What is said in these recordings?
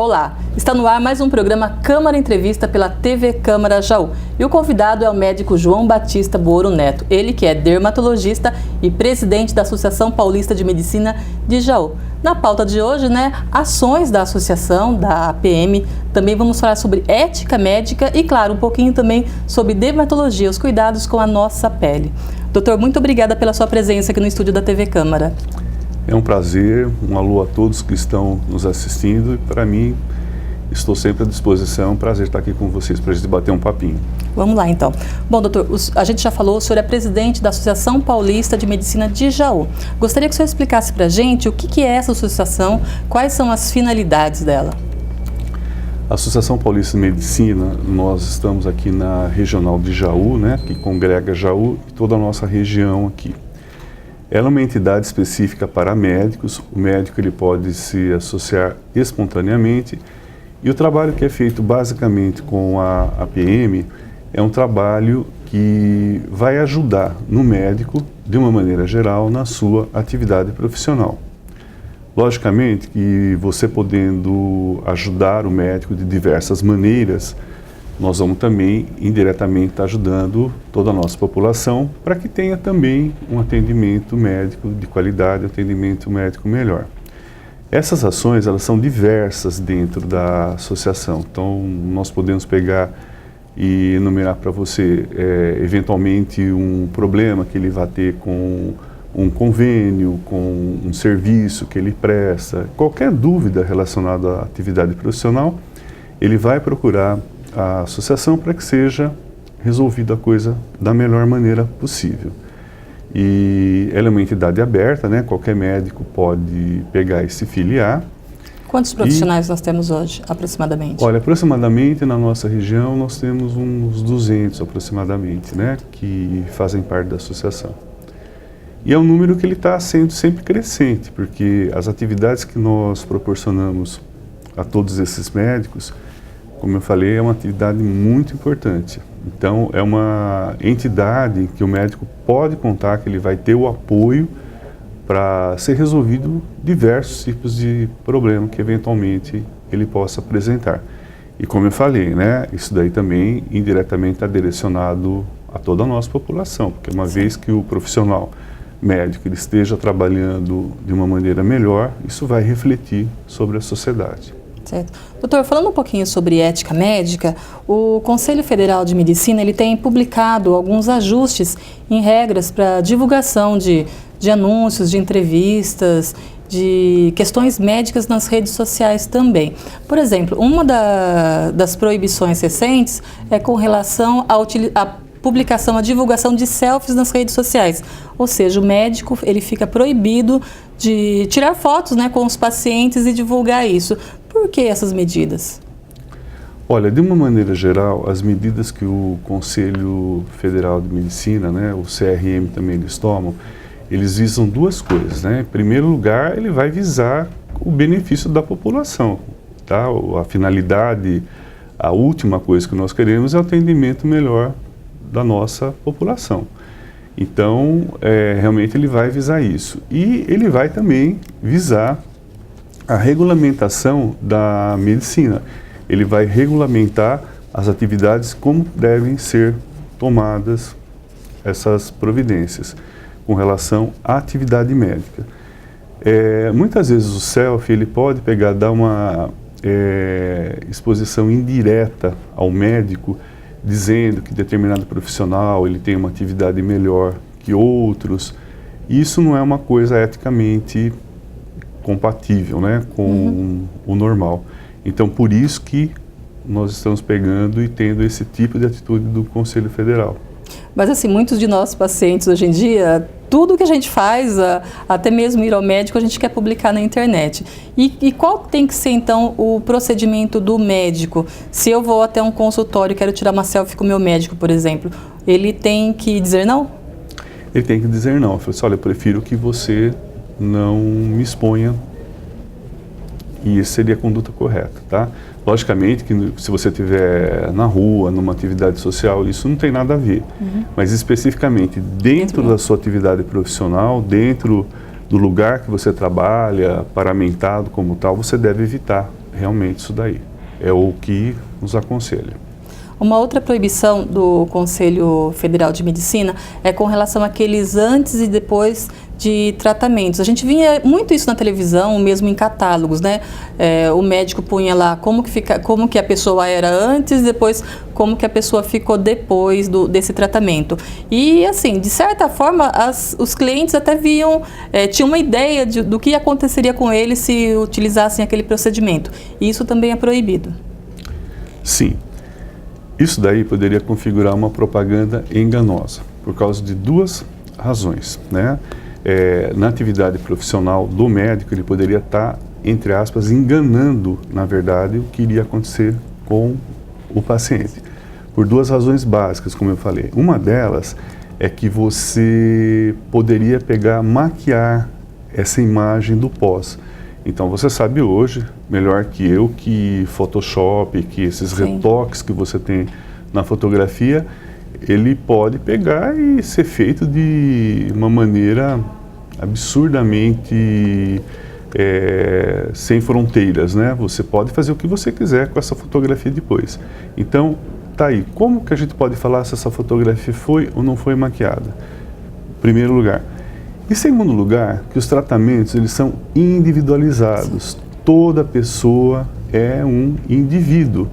Olá, está no ar mais um programa Câmara Entrevista pela TV Câmara Jaú. E o convidado é o médico João Batista Boro Neto, ele que é dermatologista e presidente da Associação Paulista de Medicina de Jaú. Na pauta de hoje, ações da associação, da APM, também vamos falar sobre ética médica e, claro, um pouquinho também sobre dermatologia, os cuidados com a nossa pele. Doutor, muito obrigada pela sua presença aqui no estúdio da TV Câmara. É um prazer, um alô a todos que estão nos assistindo e para mim, estou sempre à disposição, é um prazer estar aqui com vocês para a gente bater um papinho. Vamos lá então. Bom, doutor, a gente já falou, o senhor é presidente da Associação Paulista de Medicina de Jaú. Gostaria que o senhor explicasse para a gente o que é essa associação, quais são as finalidades dela. A Associação Paulista de Medicina, nós estamos aqui na regional de Jaú, que congrega Jaú e toda a nossa região aqui. Ela é uma entidade específica para médicos, o médico ele pode se associar espontaneamente e o trabalho que é feito basicamente com a APM é um trabalho que vai ajudar no médico, de uma maneira geral, na sua atividade profissional. Logicamente que você podendo ajudar o médico de diversas maneiras, nós vamos também indiretamente estar ajudando toda a nossa população para que tenha também um atendimento médico de qualidade, um atendimento médico melhor. Essas ações, elas são diversas dentro da associação, então nós podemos pegar e enumerar para você, eventualmente, um problema que ele vai ter com um convênio, com um serviço que ele presta, qualquer dúvida relacionada à atividade profissional, ele vai procurar a associação para que seja resolvida a coisa da melhor maneira possível. E ela é uma entidade aberta, qualquer médico pode pegar e se filiar. Quantos profissionais nós temos hoje, aproximadamente? Olha, aproximadamente na nossa região nós temos uns 200 aproximadamente, que fazem parte da associação. E é um número que ele está sendo sempre crescente, porque as atividades que nós proporcionamos a todos esses médicos, como eu falei, é uma atividade muito importante. Então, é uma entidade que o médico pode contar que ele vai ter o apoio para ser resolvido diversos tipos de problema que eventualmente ele possa apresentar. E como eu falei, isso daí também indiretamente está direcionado a toda a nossa população, porque uma vez que o profissional médico ele esteja trabalhando de uma maneira melhor, isso vai refletir sobre a sociedade. Certo. Doutor, falando um pouquinho sobre ética médica, o Conselho Federal de Medicina ele tem publicado alguns ajustes em regras para divulgação de anúncios, de entrevistas, de questões médicas nas redes sociais também. Por exemplo, uma das proibições recentes é com relação à publicação, a divulgação de selfies nas redes sociais. Ou seja, o médico ele fica proibido de tirar fotos com os pacientes e divulgar isso. Por que essas medidas? Olha, de uma maneira geral, as medidas que o Conselho Federal de Medicina, o CRM também eles tomam, eles visam duas coisas, Em primeiro lugar, ele vai visar o benefício da população, A finalidade, a última coisa que nós queremos é o atendimento melhor da nossa população. Então, realmente ele vai visar isso. E ele vai também visar a regulamentação da medicina. Ele vai regulamentar as atividades, como devem ser tomadas essas providências com relação à atividade médica. Muitas vezes o selfie ele pode dar uma exposição indireta ao médico, dizendo que determinado profissional ele tem uma atividade melhor que outros. Isso não é uma coisa eticamente compatível com o normal. Então, por isso que nós estamos pegando e tendo esse tipo de atitude do Conselho Federal. Mas assim, muitos de nossos pacientes hoje em dia, tudo que a gente faz, até mesmo ir ao médico, a gente quer publicar na internet. E qual tem que ser, então, o procedimento do médico? Se eu vou até um consultório e quero tirar uma selfie com o meu médico, por exemplo, ele tem que dizer não? Ele tem que dizer não. Ele fala assim, olha, eu prefiro que você não me exponha, e essa seria a conduta correta, Logicamente que se você estiver na rua, numa atividade social, isso não tem nada a ver. Mas especificamente dentro da sua atividade profissional, dentro do lugar que você trabalha, paramentado como tal, você deve evitar realmente isso daí. É o que nos aconselha. Uma outra proibição do Conselho Federal de Medicina é com relação àqueles antes e depois de tratamentos. A gente via muito isso na televisão, mesmo em catálogos, né? O médico punha lá como que a pessoa era antes, depois como que a pessoa ficou depois desse tratamento. E assim, de certa forma, os clientes até tinham uma ideia do que aconteceria com eles se utilizassem aquele procedimento. E isso também é proibido. Sim. Isso daí poderia configurar uma propaganda enganosa, por causa de duas razões, né? Na atividade profissional do médico, ele poderia estar, entre aspas, enganando, na verdade, o que iria acontecer com o paciente. Por duas razões básicas, como eu falei. Uma delas é que você poderia maquiar essa imagem do pós. Então, você sabe hoje, melhor que eu, que Photoshop, que esses retoques que você tem na fotografia, ele pode pegar e ser feito de uma maneira absurdamente sem fronteiras, né? Você pode fazer o que você quiser com essa fotografia depois. Então, tá aí. Como que a gente pode falar se essa fotografia foi ou não foi maquiada? Em primeiro lugar. Em segundo lugar, que os tratamentos eles são individualizados. Toda pessoa é um indivíduo.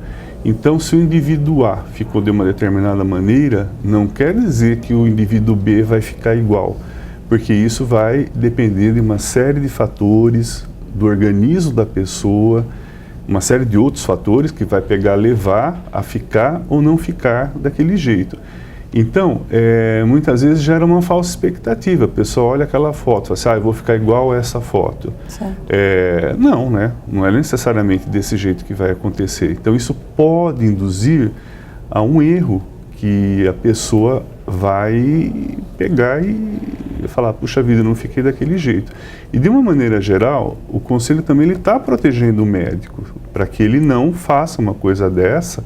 Então, se o indivíduo A ficou de uma determinada maneira, não quer dizer que o indivíduo B vai ficar igual, porque isso vai depender de uma série de fatores do organismo da pessoa, uma série de outros fatores que vai levar a ficar ou não ficar daquele jeito. Então, muitas vezes gera uma falsa expectativa. A pessoa olha aquela foto e fala assim, eu vou ficar igual a essa foto. Não, né? Não é necessariamente desse jeito que vai acontecer. Então, isso pode induzir a um erro que a pessoa vai pegar e falar, puxa vida, eu não fiquei daquele jeito. E de uma maneira geral, o conselho também está protegendo o médico para que ele não faça uma coisa dessa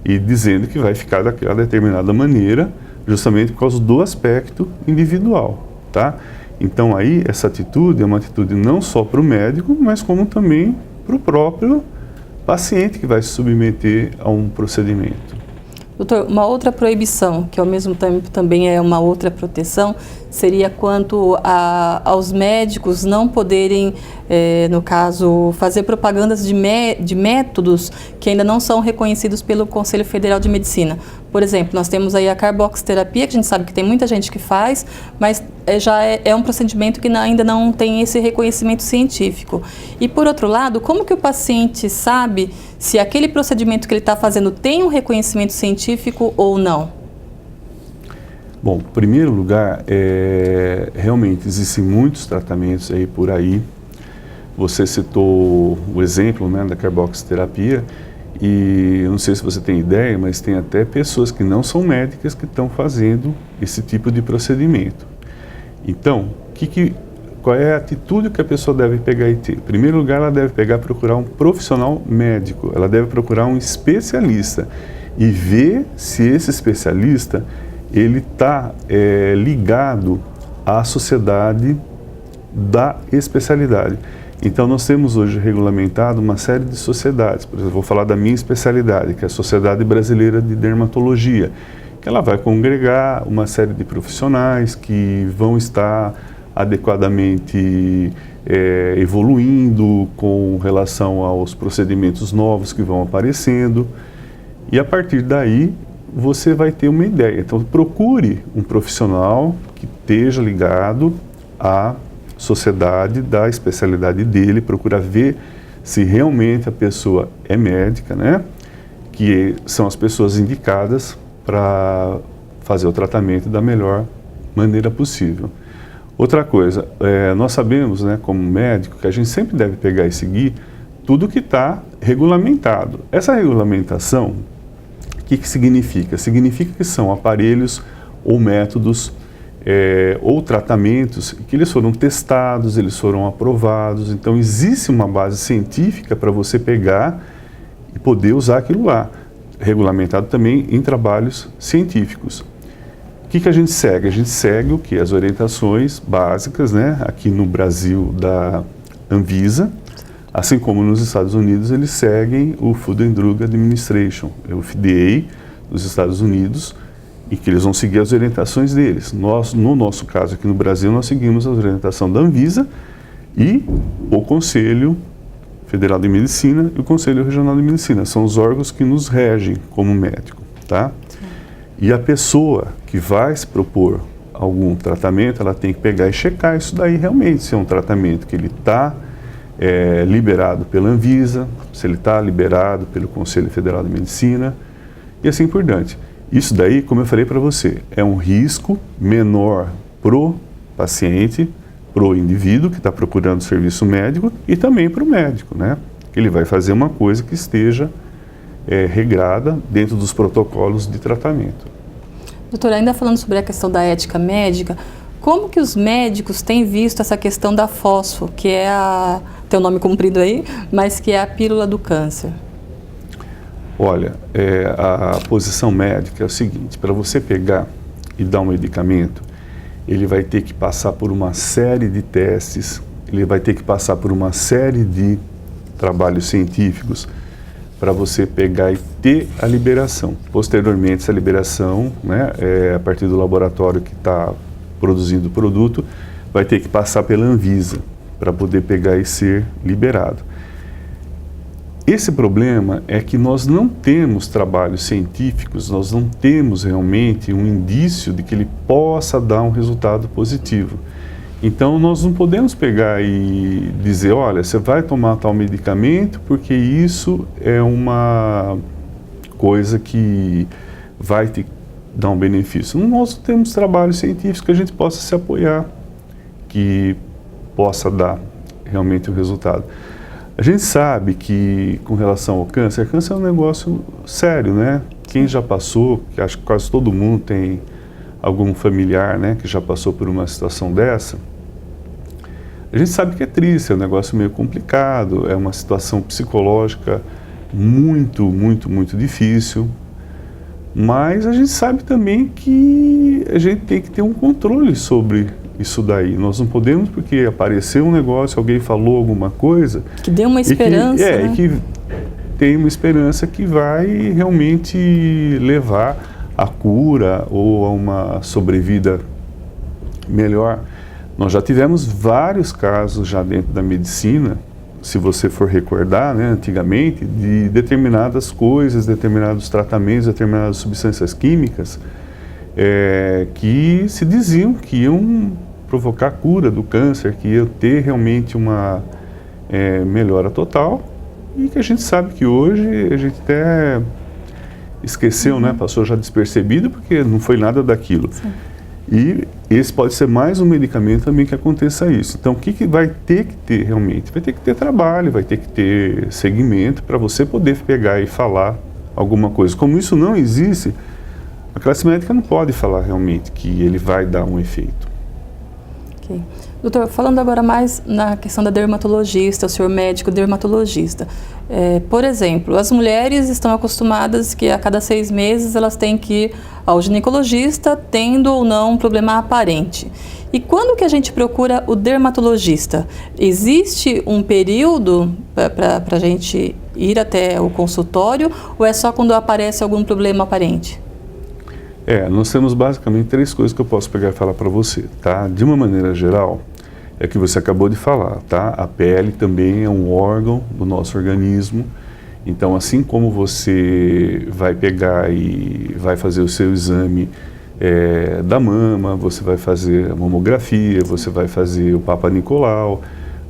e dizendo que vai ficar daquela determinada maneira, justamente por causa do aspecto individual, tá? Então aí essa atitude é uma atitude não só para o médico, mas como também para o próprio paciente que vai se submeter a um procedimento. Doutor, uma outra proibição, que ao mesmo tempo também é uma outra proteção, seria quanto aos médicos não poderem, no caso, fazer propagandas de métodos que ainda não são reconhecidos pelo Conselho Federal de Medicina. Por exemplo, nós temos aí a carboxiterapia, que a gente sabe que tem muita gente que faz, mas já é um procedimento que ainda não tem esse reconhecimento científico. E por outro lado, como que o paciente sabe se aquele procedimento que ele está fazendo tem um reconhecimento científico ou não? Bom, em primeiro lugar, realmente existem muitos tratamentos aí por aí. Você citou o exemplo, né, da carboxiterapia e eu não sei se você tem ideia, mas tem até pessoas que não são médicas que estão fazendo esse tipo de procedimento. Então, qual é a atitude que a pessoa deve pegar e ter? Em primeiro lugar, ela deve procurar um profissional médico, ela deve procurar um especialista e ver se esse especialista ele está ligado à sociedade da especialidade. Então, nós temos hoje regulamentado uma série de sociedades. Por exemplo, vou falar da minha especialidade, que é a Sociedade Brasileira de Dermatologia, que ela vai congregar uma série de profissionais que vão estar adequadamente evoluindo com relação aos procedimentos novos que vão aparecendo. E a partir daí, você vai ter uma ideia. Então, procure um profissional que esteja ligado à sociedade da especialidade dele, procura ver se realmente a pessoa é médica, né? Que são as pessoas indicadas para fazer o tratamento da melhor maneira possível. Outra coisa, nós sabemos, né, como médico, que a gente sempre deve pegar e seguir tudo que está regulamentado. Essa regulamentação, o que significa? Significa que são aparelhos ou métodos ou tratamentos que eles foram testados, eles foram aprovados. Então, existe uma base científica para você pegar e poder usar aquilo lá. Regulamentado também em trabalhos científicos. O que a gente segue? A gente segue o que? As orientações básicas, né? Aqui no Brasil, da Anvisa, Assim como nos Estados Unidos, eles seguem o Food and Drug Administration, o FDA dos Estados Unidos, e que eles vão seguir as orientações deles. Nós, no nosso caso aqui no Brasil, nós seguimos a orientação da Anvisa e o Conselho Federal de Medicina e o Conselho Regional de Medicina. São os órgãos que nos regem como médico, tá? E a pessoa que vai se propor algum tratamento, ela tem que pegar e checar isso daí realmente, se é um tratamento que ele está liberado pela Anvisa, se ele está liberado pelo Conselho Federal de Medicina e assim por diante. Isso daí, como eu falei para você, é um risco menor pro paciente, pro indivíduo que está procurando serviço médico e também para o médico, né? Ele vai fazer uma coisa que esteja regrada dentro dos protocolos de tratamento. Doutor, ainda falando sobre a questão da ética médica, como que os médicos têm visto essa questão da fosfo, que é tem um nome comprido aí, mas que é a pílula do câncer? Olha, a posição médica é o seguinte: para você pegar e dar um medicamento, ele vai ter que passar por uma série de testes, ele vai ter que passar por uma série de trabalhos científicos para você pegar e ter a liberação. Posteriormente, essa liberação, né, a partir do laboratório que está produzindo o produto, vai ter que passar pela Anvisa para poder pegar e ser liberado. Esse problema é que nós não temos trabalhos científicos, nós não temos realmente um indício de que ele possa dar um resultado positivo. Então, nós não podemos pegar e dizer, olha, você vai tomar tal medicamento porque isso é uma coisa que vai te dar um benefício. Nós não temos trabalhos científicos que a gente possa se apoiar, que possa dar realmente o resultado. A gente sabe que, com relação ao câncer, câncer é um negócio sério, né? Quem já passou, que acho que quase todo mundo tem algum familiar, né, que já passou por uma situação dessa, a gente sabe que é triste, é um negócio meio complicado, é uma situação psicológica muito, muito, muito difícil, mas a gente sabe também que a gente tem que ter um controle sobre isso daí. Nós não podemos, porque apareceu um negócio, alguém falou alguma coisa... Que dê uma esperança, né? E que tem uma esperança que vai realmente levar à cura ou a uma sobrevida melhor. Nós já tivemos vários casos já dentro da medicina, se você for recordar, né, antigamente, de determinadas coisas, determinados tratamentos, determinadas substâncias químicas que se diziam que iam provocar a cura do câncer, que ia ter realmente uma melhora total, e que a gente sabe que hoje a gente até esqueceu, né, passou já despercebido, porque não foi nada daquilo. Sim. E esse pode ser mais um medicamento também que aconteça isso. Então, o que vai ter que ter realmente? Vai ter que ter trabalho, vai ter que ter segmento para você poder pegar e falar alguma coisa. Como isso não existe, a classe médica não pode falar realmente que ele vai dar um efeito. Ok. Doutor, falando agora mais na questão da dermatologista, o senhor médico dermatologista. Por exemplo, as mulheres estão acostumadas que a cada 6 meses elas têm que ir ao ginecologista, tendo ou não um problema aparente. E quando que a gente procura o dermatologista? Existe um período para a gente ir até o consultório ou é só quando aparece algum problema aparente? Nós temos basicamente 3 coisas que eu posso pegar e falar para você, tá? De uma maneira geral, é que você acabou de falar, tá? A pele também é um órgão do nosso organismo. Então, assim como você vai pegar e vai fazer o seu exame da mama, você vai fazer a mamografia, você vai fazer o Papa Nicolau,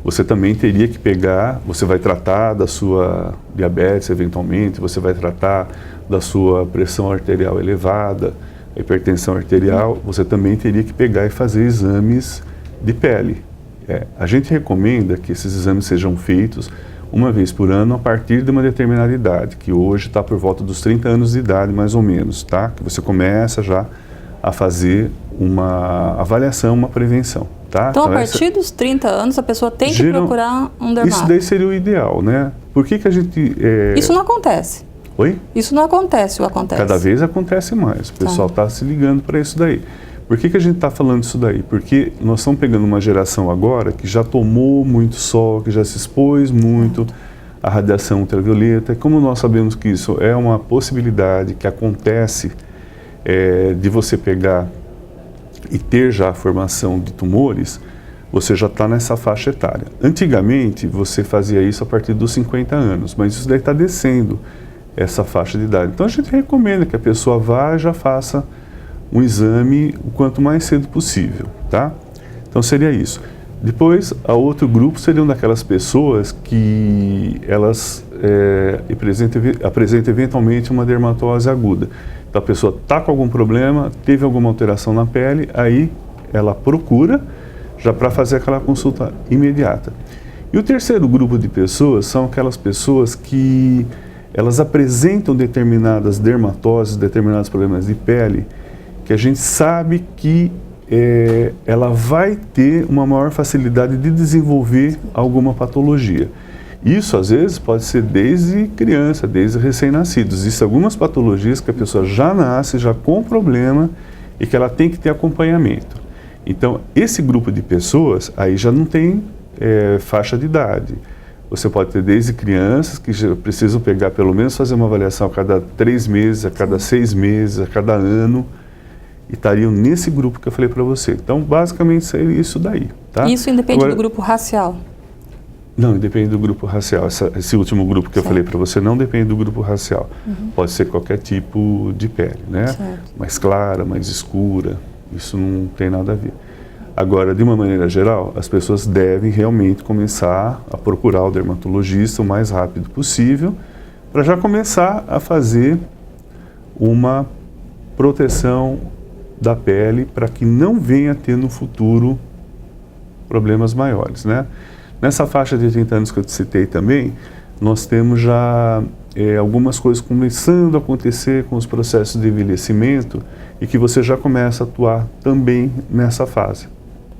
você também teria que pegar, você vai tratar da sua diabetes eventualmente, você vai tratar da sua pressão arterial elevada, hipertensão arterial, você também teria que pegar e fazer exames de pele. A gente recomenda que esses exames sejam feitos uma vez por ano a partir de uma determinada idade, que hoje está por volta dos 30 anos de idade mais ou menos, tá? Que você começa já a fazer uma avaliação, uma prevenção, tá? Então, a partir dos 30 anos, a pessoa tem que procurar um dermato. Isso daí seria o ideal, né? Por que a gente... Isso não acontece. Oi? Isso não acontece ou acontece? Cada vez acontece mais. O pessoal está se ligando para isso daí. Por que a gente está falando isso daí? Porque nós estamos pegando uma geração agora que já tomou muito sol, que já se expôs muito à radiação ultravioleta. Como nós sabemos que isso é uma possibilidade que acontece de você pegar e ter já a formação de tumores, você já está nessa faixa etária. Antigamente, você fazia isso a partir dos 50 anos, mas isso daí está descendo essa faixa de idade. Então, a gente recomenda que a pessoa vá e já faça um exame o quanto mais cedo possível, tá? Então, seria isso. Depois, a outro grupo seriam daquelas pessoas que elas apresentam eventualmente uma dermatose aguda. Então, a pessoa está com algum problema, teve alguma alteração na pele, aí ela procura já para fazer aquela consulta imediata. E o terceiro grupo de pessoas são aquelas pessoas que elas apresentam determinadas dermatoses, determinados problemas de pele, que a gente sabe que ela vai ter uma maior facilidade de desenvolver alguma patologia. Isso, às vezes, pode ser desde criança, desde recém-nascidos. Existem algumas patologias que a pessoa já nasce, já com problema e que ela tem que ter acompanhamento. Então, esse grupo de pessoas, aí já não tem faixa de idade. Você pode ter desde crianças que já precisam pegar, pelo menos fazer uma avaliação a cada 3 meses, a cada 6 meses, a cada ano, e estariam nesse grupo que eu falei para você. Então, basicamente, seria isso daí. Tá? Isso independe do grupo racial? Não, depende do grupo racial. Esse último grupo que eu falei para você não depende do grupo racial. Pode ser qualquer tipo de pele, né? Certo. Mais clara, mais escura. Isso não tem nada a ver. Agora, de uma maneira geral, as pessoas devem realmente começar a procurar o dermatologista o mais rápido possível para já começar a fazer uma proteção da pele para que não venha a ter no futuro problemas maiores, né? Nessa faixa de 30 anos que eu te citei também, nós temos já algumas coisas começando a acontecer com os processos de envelhecimento e que você já começa a atuar também nessa fase.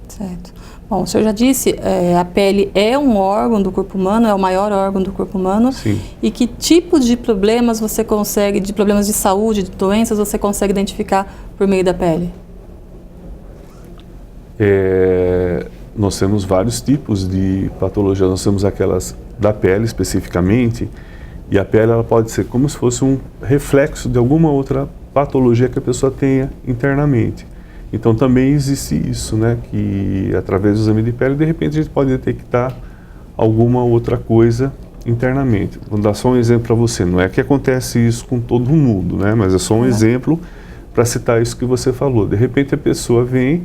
Certo. Bom, o senhor já disse, a pele é um órgão do corpo humano, é o maior órgão do corpo humano. Sim. E que tipo de problemas você consegue, de problemas de saúde, de doenças, você consegue identificar por meio da pele? Nós temos vários tipos de patologias. Nós temos aquelas da pele especificamente, e a pele ela pode ser como se fosse um reflexo de alguma outra patologia que a pessoa tenha internamente. Então também existe isso, né, que através do exame de pele, de repente a gente pode detectar alguma outra coisa internamente. Vou dar só um exemplo para você, não é que acontece isso com todo mundo, né, mas é só um exemplo para citar isso que você falou. De repente a pessoa vem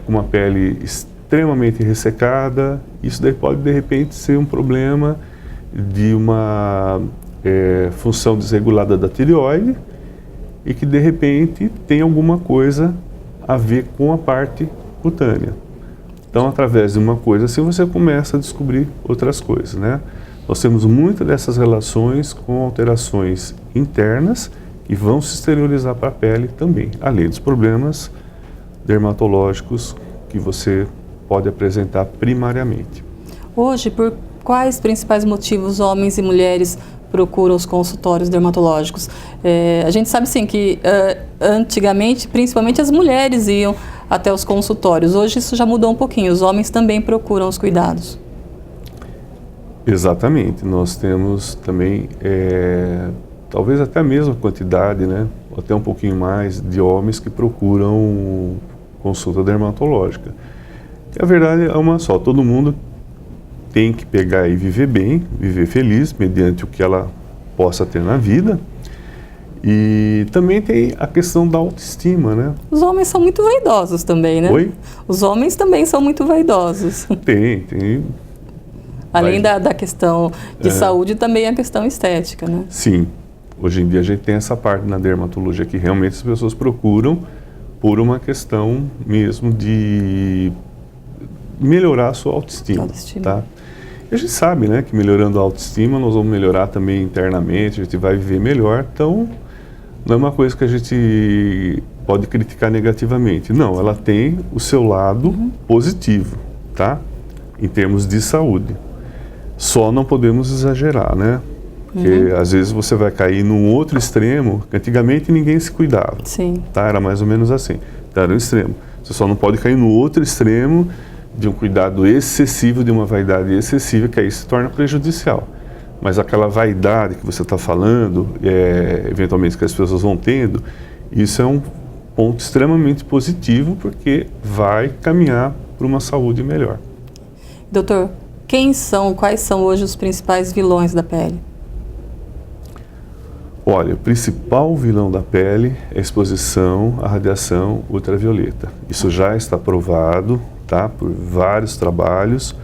com uma pele extremamente ressecada, isso daí pode de repente ser um problema de uma função desregulada da tireoide e que de repente tem alguma coisa a ver com a parte cutânea. Então, através de uma coisa assim, você começa a descobrir outras coisas, né? Nós temos muitas dessas relações com alterações internas que vão se exteriorizar para a pele também, além dos problemas dermatológicos que você pode apresentar primariamente. Hoje, por quais principais motivos homens e mulheres procuram os consultórios dermatológicos? A gente sabe sim que antigamente, principalmente as mulheres iam até os consultórios. Hoje isso já mudou um pouquinho, os homens também procuram os cuidados. Exatamente, nós temos também talvez até a mesma quantidade, né, ou até um pouquinho mais de homens que procuram consulta dermatológica. E a verdade é uma só, todo mundo tem que pegar e viver bem, viver feliz, mediante o que ela possa ter na vida. E também tem a questão da autoestima, né? Os homens são muito vaidosos também, né? Oi? Os homens também são muito vaidosos. Tem. Além da questão de saúde, também a questão estética, né? Sim. Hoje em dia a gente tem essa parte na dermatologia que realmente as pessoas procuram por uma questão mesmo de melhorar a sua autoestima. Tá? E a gente sabe, né, que melhorando a autoestima nós vamos melhorar também internamente, a gente vai viver melhor, então não é uma coisa que a gente pode criticar negativamente. Não, ela tem o seu lado positivo, tá? Em termos de saúde. Só não podemos exagerar, né? Porque às vezes você vai cair num outro extremo, que antigamente ninguém se cuidava. Sim. Tá? Era mais ou menos assim. Então, era um extremo. Você só não pode cair no outro extremo de um cuidado excessivo, de uma vaidade excessiva, que aí se torna prejudicial. Mas aquela vaidade que você está falando, eventualmente que as pessoas vão tendo, isso é um ponto extremamente positivo, porque vai caminhar para uma saúde melhor. Doutor, quais são hoje os principais vilões da pele? Olha, o principal vilão da pele é a exposição à radiação ultravioleta. Isso já está provado, tá, por vários trabalhos,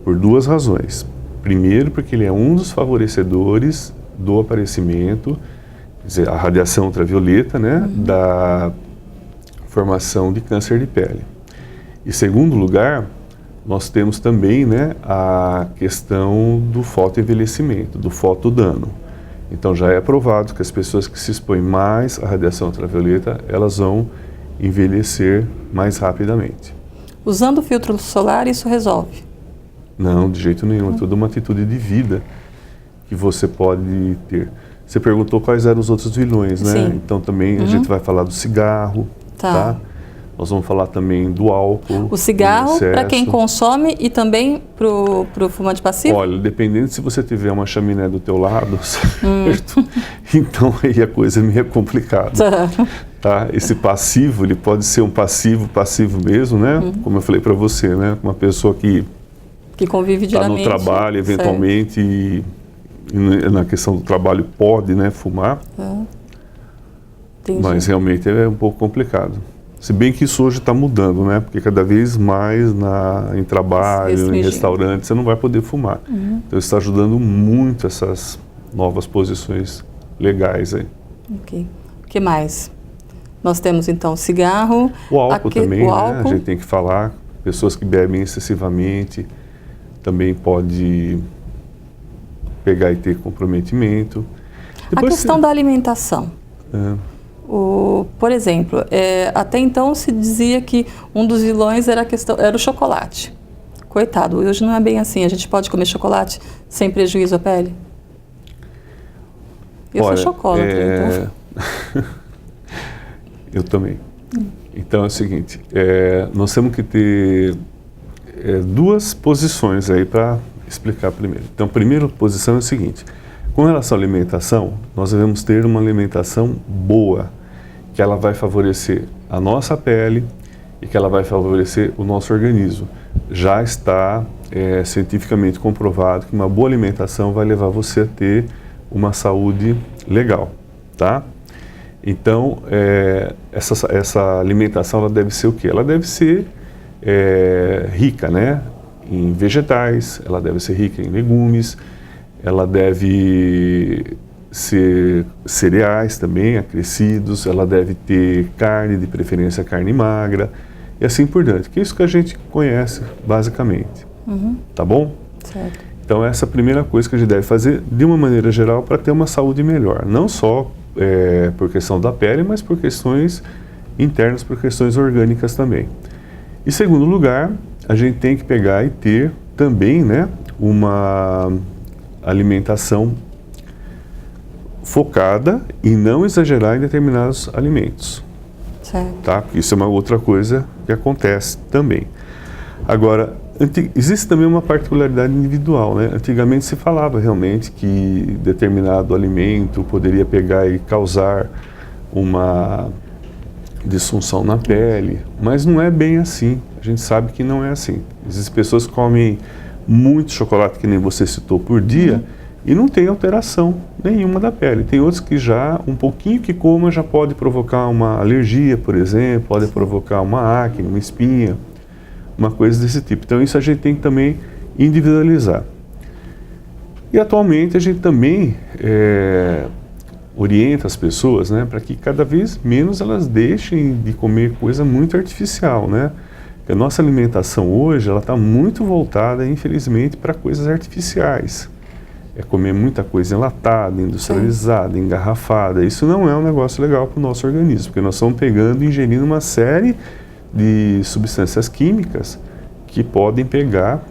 por duas razões. Primeiro, porque ele é um dos favorecedores do aparecimento, quer dizer, a radiação ultravioleta, né, da formação de câncer de pele. E segundo lugar, nós temos também, né, a questão do fotoenvelhecimento, do fotodano. Então já é provado que as pessoas que se expõem mais à radiação ultravioleta, elas vão envelhecer mais rapidamente. Usando o filtro solar, isso resolve? Não, de jeito nenhum. É toda uma atitude de vida que você pode ter. Você perguntou quais eram os outros vilões, né? Sim. Então também a gente vai falar do cigarro, tá? Nós vamos falar também do álcool. O cigarro para quem consome e também para o fumante passivo? Olha, dependendo se você tiver uma chaminé do teu lado, certo? Então aí a coisa é meio complicada. Tá? Esse passivo, ele pode ser um passivo mesmo, né? Como eu falei para você, né? Uma pessoa que convive diariamente. Está no trabalho, eventualmente, e na questão do trabalho pode, né, fumar. Mas realmente é um pouco complicado. Se bem que isso hoje está mudando, né? Porque cada vez mais em trabalho, em restaurante, você não vai poder fumar. Então isso está ajudando muito essas novas posições legais aí. Ok. O que mais? Nós temos então o cigarro. O álcool também, né? A gente tem que falar. Pessoas que bebem excessivamente também pode pegar e ter comprometimento. Depois a questão da alimentação. Por exemplo, até então se dizia que um dos vilões era o chocolate. Coitado, hoje não é bem assim. A gente pode comer chocolate sem prejuízo à pele? Eu sou chocolate. Então. Eu também. Então é o seguinte, nós temos que ter duas posições aí para explicar primeiro. Então a primeira posição é o seguinte: com relação à alimentação, nós devemos ter uma alimentação boa, que ela vai favorecer a nossa pele e que ela vai favorecer o nosso organismo. Já está cientificamente comprovado que uma boa alimentação vai levar você a ter uma saúde legal, tá? Então, essa alimentação ela deve ser o quê? Ela deve ser rica, né, em vegetais, ela deve ser rica em legumes, ela deve ser cereais também, acrescidos, ela deve ter carne, de preferência carne magra, e assim por diante, que é isso que a gente conhece basicamente, tá bom? Certo. Então essa é a primeira coisa que a gente deve fazer de uma maneira geral para ter uma saúde melhor, não só por questão da pele, mas por questões internas, por questões orgânicas também. Em segundo lugar, a gente tem que pegar e ter também, né, uma alimentação focada e não exagerar em determinados alimentos. Certo. Tá? Isso é uma outra coisa que acontece também. Agora, existe também uma particularidade individual, né? Antigamente se falava realmente que determinado alimento poderia pegar e causar uma disfunção na pele, mas não é bem assim. A gente sabe que não é assim. Existem pessoas que comem muito chocolate, que nem você citou, por dia, e não tem alteração nenhuma da pele. Tem outros que já, um pouquinho que coma, já pode provocar uma alergia, por exemplo, pode provocar uma acne, uma espinha, uma coisa desse tipo. Então isso a gente tem que também individualizar. E atualmente a gente também orienta as pessoas, né, para que cada vez menos elas deixem de comer coisa muito artificial, né? Porque a nossa alimentação hoje, ela está muito voltada, infelizmente, para coisas artificiais. É comer muita coisa enlatada, industrializada, engarrafada. Isso não é um negócio legal para o nosso organismo, porque nós estamos pegando e ingerindo uma série de substâncias químicas que podem pegar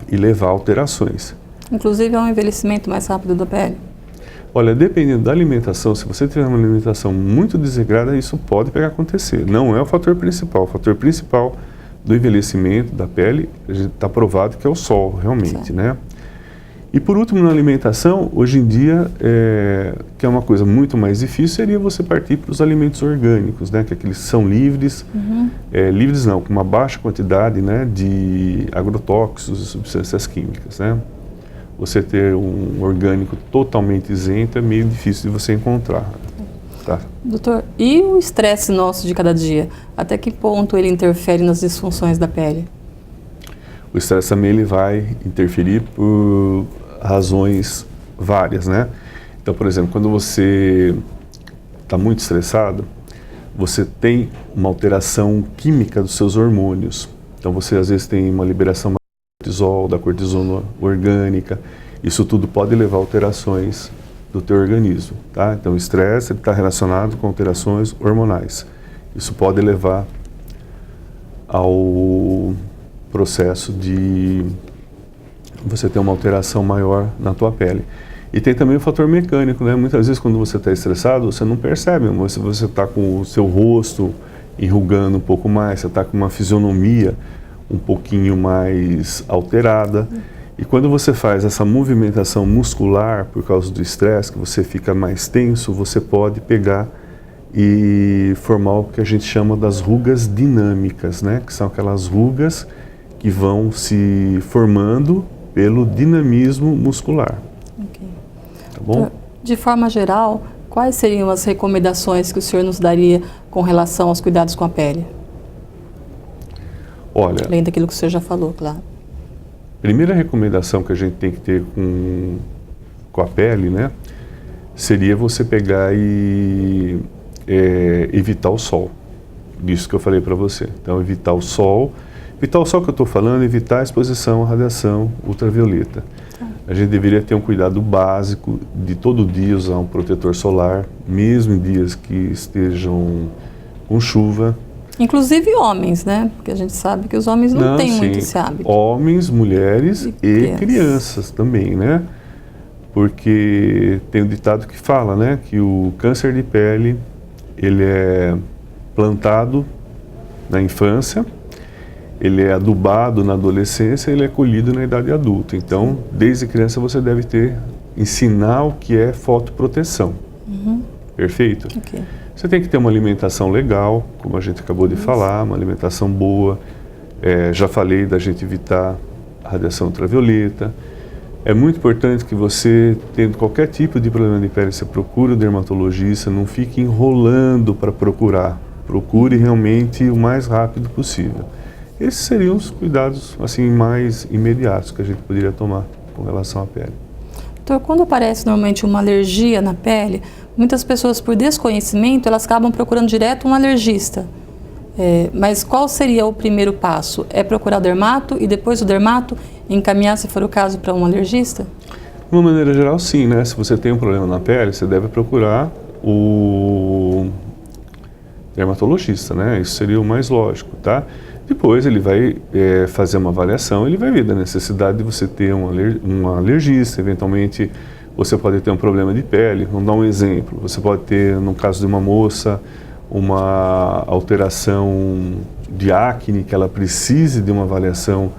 e levar a alterações. Inclusive é um envelhecimento mais rápido da pele. Olha, dependendo da alimentação, se você tiver uma alimentação muito desregrada, isso pode pegar a acontecer. Não é o fator principal. O fator principal do envelhecimento da pele, está provado que é o sol, realmente, né? E por último, na alimentação, hoje em dia, que é uma coisa muito mais difícil, seria você partir para os alimentos orgânicos, né? Que aqueles são livres, livres não, com uma baixa quantidade, né, de agrotóxicos e substâncias químicas, né? Você ter um orgânico totalmente isento é meio difícil de você encontrar. Tá? Doutor, e o estresse nosso de cada dia? Até que ponto ele interfere nas disfunções da pele? O estresse também ele vai interferir por razões várias, né? Então, por exemplo, quando você está muito estressado, você tem uma alteração química dos seus hormônios. Então, você às vezes tem uma liberação da cortisona orgânica. Isso tudo pode levar a alterações do teu organismo, tá? Então, o estresse está relacionado com alterações hormonais. Isso pode levar ao processo de você ter uma alteração maior na tua pele. E tem também o fator mecânico, né? Muitas vezes quando você está estressado, você não percebe, mas você está com o seu rosto enrugando um pouco mais, você está com uma fisionomia um pouquinho mais alterada. E quando você faz essa movimentação muscular por causa do estresse, que você fica mais tenso, você pode pegar e formar o que a gente chama das rugas dinâmicas, né? Que são aquelas rugas que vão se formando pelo dinamismo muscular. Okay. Tá bom? De forma geral, quais seriam as recomendações que o senhor nos daria com relação aos cuidados com a pele? Olha, além daquilo que o senhor já falou, claro. Primeira recomendação que a gente tem que ter com a pele, né, seria você pegar e evitar o sol. Disso que eu falei para você. Então, evitar o sol. Evitar o sol que eu estou falando, evitar a exposição à radiação ultravioleta. A gente deveria ter um cuidado básico de todo dia usar um protetor solar, mesmo em dias que estejam com chuva. Inclusive homens, né? Porque a gente sabe que os homens não têm muito esse hábito. Homens, mulheres e crianças também, né? Porque tem um ditado que fala, né? Que o câncer de pele, ele é plantado na infância, ele é adubado na adolescência, ele é colhido na idade adulta. Então, desde criança você deve ensinar o que é fotoproteção. Perfeito? Okay. Você tem que ter uma alimentação legal, como a gente acabou de falar, uma alimentação boa. Já falei da gente evitar a radiação ultravioleta. É muito importante que você, tendo qualquer tipo de problema de pele, você procure o dermatologista, não fique enrolando para procurar. Procure realmente o mais rápido possível. Esses seriam os cuidados assim, mais imediatos que a gente poderia tomar com relação à pele. Então, quando aparece normalmente uma alergia na pele, muitas pessoas, por desconhecimento, elas acabam procurando direto um alergista. Mas qual seria o primeiro passo? É procurar o dermato e depois o dermato encaminhar, se for o caso, para um alergista? De uma maneira geral, sim, né? Se você tem um problema na pele, você deve procurar o dermatologista, né? Isso seria o mais lógico, tá? Depois ele vai fazer uma avaliação, ele vai ver da necessidade de você ter um alergista, eventualmente você pode ter um problema de pele. Vamos dar um exemplo, você pode ter, no caso de uma moça, uma alteração de acne, que ela precise de uma avaliação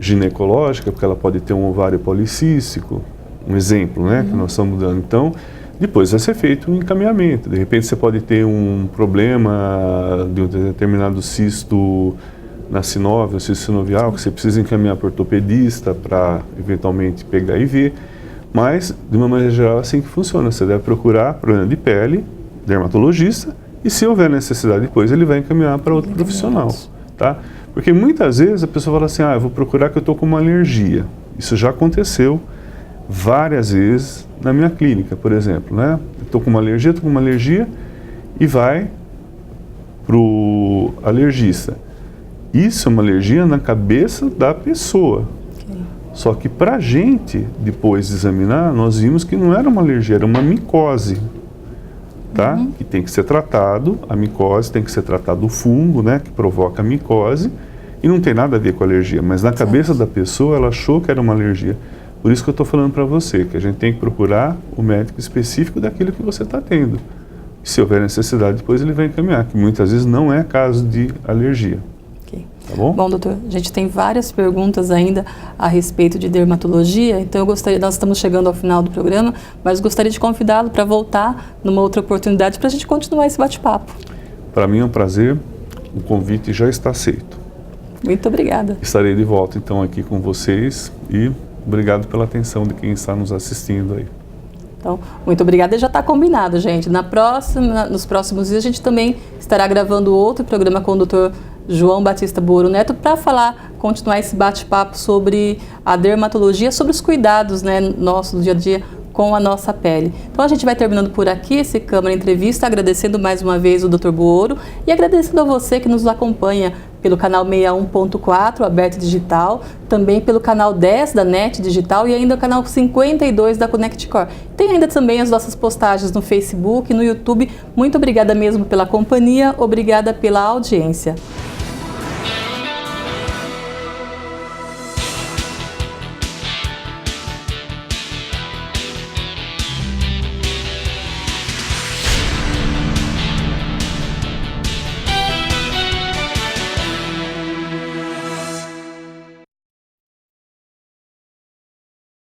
ginecológica, porque ela pode ter um ovário policístico, um exemplo, né, que nós estamos dando. Então, depois vai ser feito um encaminhamento. De repente você pode ter um problema de um determinado cisto na sinóvia, cisto sinovial, que você precisa encaminhar para o ortopedista para eventualmente pegar e ver. Mas, de uma maneira geral, é assim que funciona. Você deve procurar problema de pele, dermatologista, e se houver necessidade depois, ele vai encaminhar para outro profissional, tá? Porque muitas vezes a pessoa fala assim, eu vou procurar que eu estou com uma alergia. Isso já aconteceu várias vezes na minha clínica, por exemplo, né? Estou com uma alergia, e vai para o alergista. Isso é uma alergia na cabeça da pessoa. Só que para a gente, depois de examinar, nós vimos que não era uma alergia, era uma micose, tá? Que tem que ser tratado, a micose tem que ser tratado o fungo, né, que provoca a micose, e não tem nada a ver com a alergia, mas na cabeça da pessoa ela achou que era uma alergia. Por isso que eu estou falando para você, que a gente tem que procurar o médico específico daquilo que você está tendo. E se houver necessidade, depois ele vai encaminhar, que muitas vezes não é caso de alergia. Okay. Tá bom? Bom, doutor, a gente tem várias perguntas ainda a respeito de dermatologia, então eu gostaria, nós estamos chegando ao final do programa, mas gostaria de convidá-lo para voltar numa outra oportunidade para a gente continuar esse bate-papo. Para mim é um prazer, o convite já está aceito. Muito obrigada. Estarei de volta então aqui com vocês e obrigado pela atenção de quem está nos assistindo aí. Então, muito obrigada. Já está combinado, gente. Nos próximos dias a gente também estará gravando outro programa com o Dr. João Batista Boro Neto para continuar esse bate-papo sobre a dermatologia, sobre os cuidados, né, nossos do dia a dia com a nossa pele. Então a gente vai terminando por aqui esse Câmara Entrevista, agradecendo mais uma vez o Dr. Boro e agradecendo a você que nos acompanha pelo canal 61.4, Aberto Digital, também pelo canal 10 da NET Digital e ainda o canal 52 da ConnectCore. Tem ainda também as nossas postagens no Facebook e no YouTube. Muito obrigada mesmo pela companhia, obrigada pela audiência.